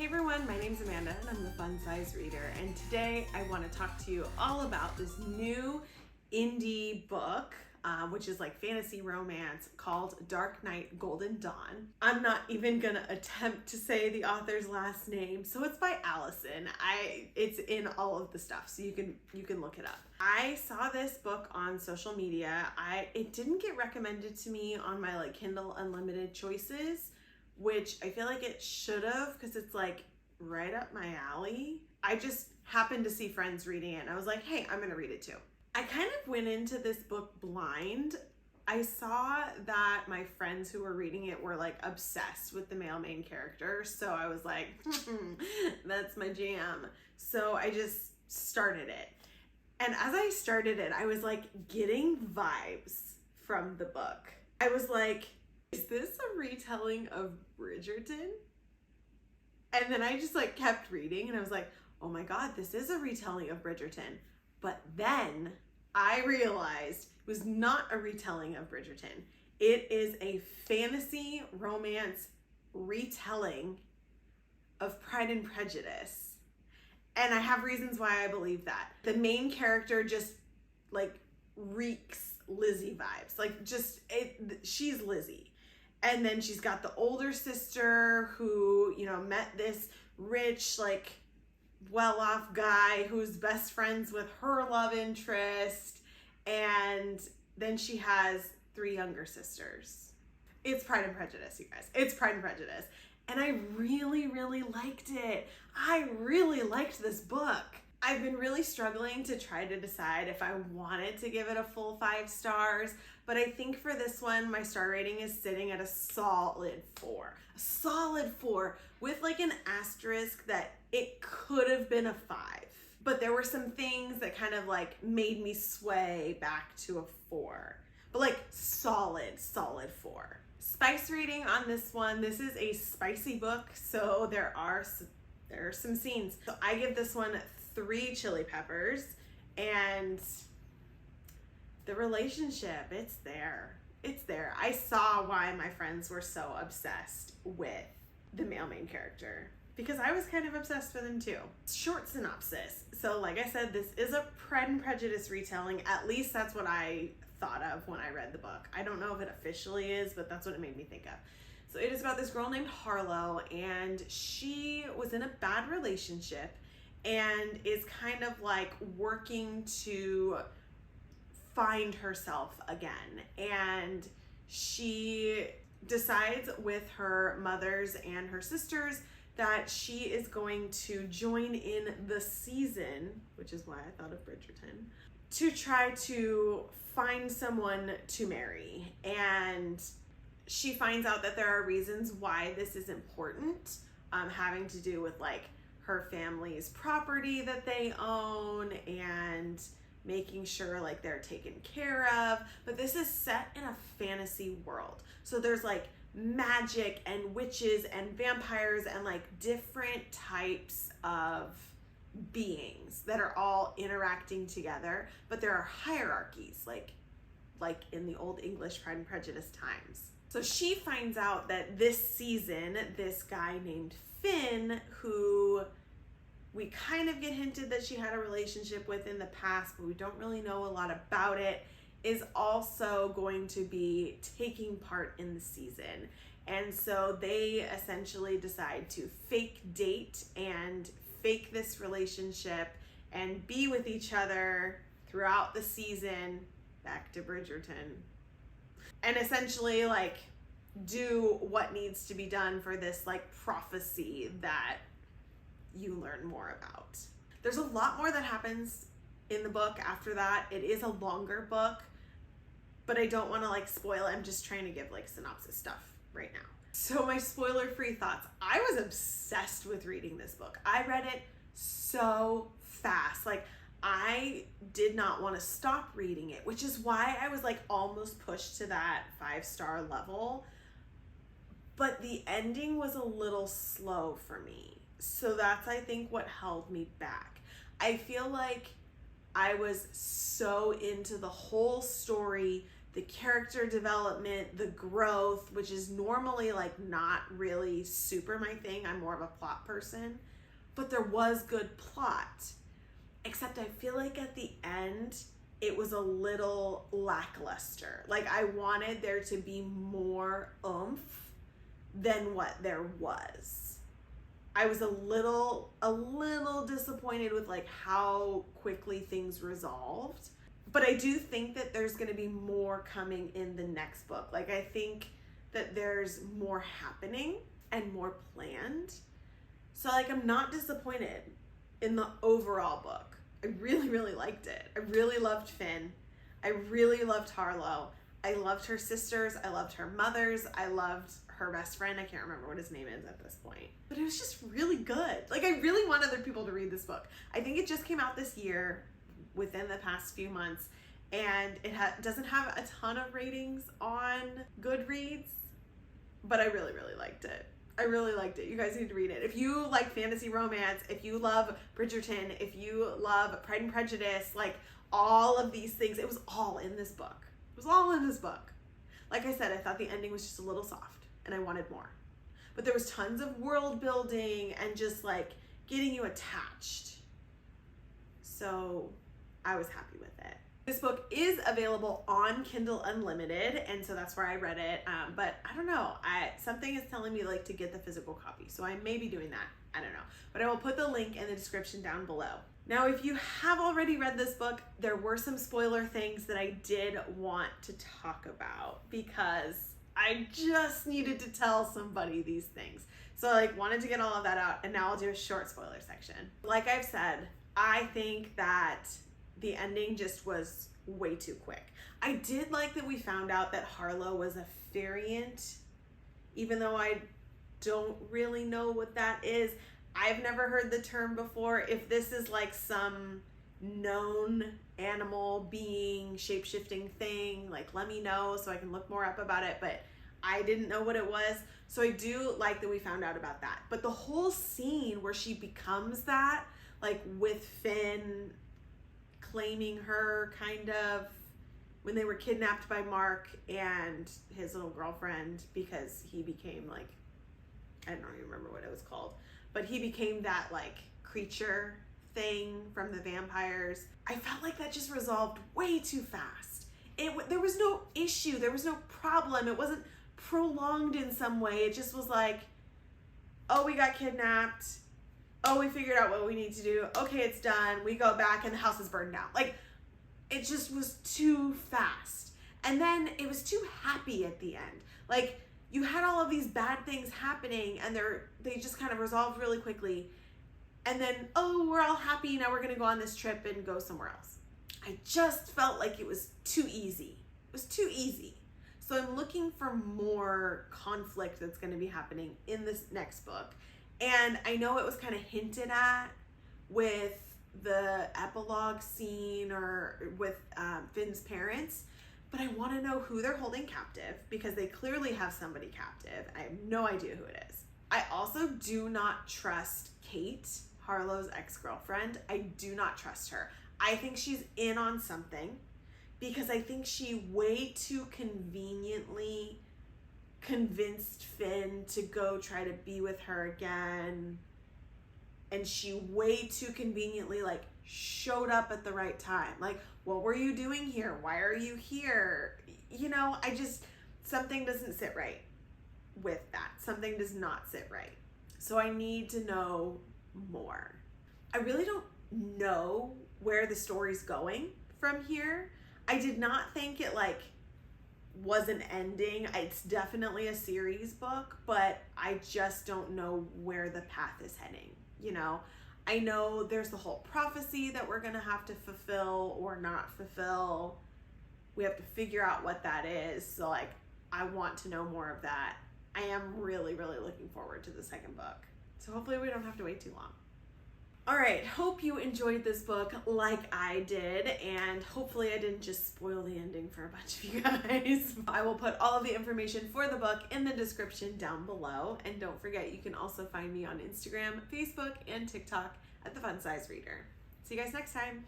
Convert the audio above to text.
Hey everyone, my name's Amanda and I'm the Fun Size Reader, and today I want to talk to you all about this new indie book, which is like fantasy romance, called Dark Knight Golden Dawn. I'm not even gonna attempt to say the author's last name, so it's by Allison. It's in all of the stuff, so you can look it up. I saw this book on social media. It didn't get recommended to me on my like Kindle Unlimited choices, which I feel like it should have, because it's like right up my alley. I just happened to see friends reading it and I was like, hey, I'm gonna read it too. I kind of went into this book blind. I saw that my friends who were reading it were like obsessed with the male main character, so I was like, that's my jam. So I just started it. And as I started it, I was like getting vibes from the book. I was like, is this a retelling of Bridgerton? And then I just like kept reading and I was like, oh my God, this is a retelling of Bridgerton. But then I realized it was not a retelling of Bridgerton. It is a fantasy romance retelling of Pride and Prejudice. And I have reasons why I believe that. The main character just like reeks Lizzie vibes. Like she's Lizzie. And then she's got the older sister who, met this rich, like, well-off guy who's best friends with her love interest. And then she has 3 younger sisters. It's Pride and Prejudice, you guys. It's Pride and Prejudice. And I really, really liked it. I really liked this book. I've been really struggling to try to decide if I wanted to give it a full 5 stars, but I think for this one, my star rating is sitting at a solid 4. A solid 4 with like an asterisk that it could have been a 5. But there were some things that kind of like made me sway back to a 4. But like solid 4. Spice rating on this one. This is a spicy book, so there are some scenes. So I give this one 3 chili peppers, and the relationship, it's there. I saw why my friends were so obsessed with the male main character, because I was kind of obsessed with him too. Short synopsis. So like I said, this is a Pride and Prejudice retelling. At least that's what I thought of when I read the book. I don't know if it officially is, but that's what it made me think of. So it is about this girl named Harlow, and she was in a bad relationship and is kind of like working to find herself again. And she decides with her mothers and her sisters that she is going to join in the season, which is why I thought of Bridgerton, to try to find someone to marry. And she finds out that there are reasons why this is important, having to do with like her family's property that they own and making sure like they're taken care of. But this is set in a fantasy world. So there's like magic and witches and vampires and like different types of beings that are all interacting together. But there are hierarchies, like in the Old English Pride and Prejudice times. So she finds out that this season, this guy named Finn, who we kind of get hinted that she had a relationship with in the past, but we don't really know a lot about it, is also going to be taking part in the season. And so they essentially decide to fake date and fake this relationship and be with each other throughout the season, back to Bridgerton, and essentially like do what needs to be done for this like prophecy that you learn more about. There's a lot more that happens in the book after that. It is a longer book, but I don't want to like spoil it. I'm just trying to give like synopsis stuff right now. So my spoiler-free thoughts. I was obsessed with reading this book. I read it so fast. Like I did not want to stop reading it, which is why I was like almost pushed to that 5-star level. But the ending was a little slow for me. So that's, I think, what held me back. I feel like I was so into the whole story the character development, the growth, which is normally like not really super my thing. I'm more of a plot person, but there was good plot. Except I feel like at the end, it was a little lackluster. Like I wanted there to be more oomph than what there was. I was a little disappointed with like how quickly things resolved. But I do think that there's going to be more coming in the next book. Like I think that there's more happening and more planned. So like I'm not disappointed in the overall book. I really, really liked it. I really loved Finn. I really loved Harlow. I loved her sisters. I loved her mothers. I loved her best friend. I can't remember what his name is at this point. But it was just really good. Like I really want other people to read this book. I think it just came out this year, within the past few months, and it doesn't have a ton of ratings on Goodreads, but I really, really liked it. I really liked it. You guys need to read it. If you like fantasy romance, if you love Bridgerton, if you love Pride and Prejudice, like all of these things, it was all in this book. It was all in this book. Like I said, I thought the ending was just a little soft and I wanted more. But there was tons of world building and just like getting you attached. So I was happy with it. This book is available on Kindle Unlimited, and so that's where I read it. But I don't know, something is telling me like to get the physical copy, so I may be doing that. I don't know, but I will put the link in the description down below. Now, if you have already read this book, there were some spoiler things that I did want to talk about because I just needed to tell somebody these things. So I wanted to get all of that out, and now I'll do a short spoiler section. Like I've said, I think that the ending just was way too quick. I did like that we found out that Harlow was a variant, even though I don't really know what that is. I've never heard the term before. If this is like some known animal being, shape-shifting thing, like let me know so I can look more up about it, but I didn't know what it was. So I do like that we found out about that. But the whole scene where she becomes that, like with Finn claiming her kind of when they were kidnapped by Mark and his little girlfriend, because he became like, I don't even remember what it was called, but he became that like creature thing from the vampires. I felt like that just resolved way too fast. There was no issue, there was no problem, it wasn't prolonged in some way. It just was like, oh, we got kidnapped, oh, we figured out what we need to do, okay, it's done, we go back and the house is burned down. Like, it just was too fast. And then it was too happy at the end. Like, you had all of these bad things happening and they just kind of resolved really quickly. And then, oh, we're all happy, now we're gonna go on this trip and go somewhere else. I just felt like it was too easy. It was too easy. So I'm looking for more conflict that's gonna be happening in this next book. And I know it was kind of hinted at with the epilogue scene or with Finn's parents, but I want to know who they're holding captive because they clearly have somebody captive. I have no idea who it is. I also do not trust Kate, Harlow's ex-girlfriend. I do not trust her. I think she's in on something because I think she way too conveniently convinced Finn to go try to be with her again, and she way too conveniently like showed up at the right time. Like, what were you doing here? Why are you here? You know, something doesn't sit right with that. Something does not sit right. So I need to know more. I really don't know where the story's going from here. I did not think it like was an ending. It's definitely a series book, but I just don't know where the path is heading. You know, I know there's the whole prophecy that we're gonna have to fulfill or not fulfill. We have to figure out what that is. So like, I want to know more of that. I am really, really looking forward to the second book. So hopefully we don't have to wait too long. All right, hope you enjoyed this book like I did, and hopefully I didn't just spoil the ending for a bunch of you guys. I will put all of the information for the book in the description down below, and don't forget you can also find me on Instagram, Facebook, and TikTok at The Fun Size Reader. See you guys next time.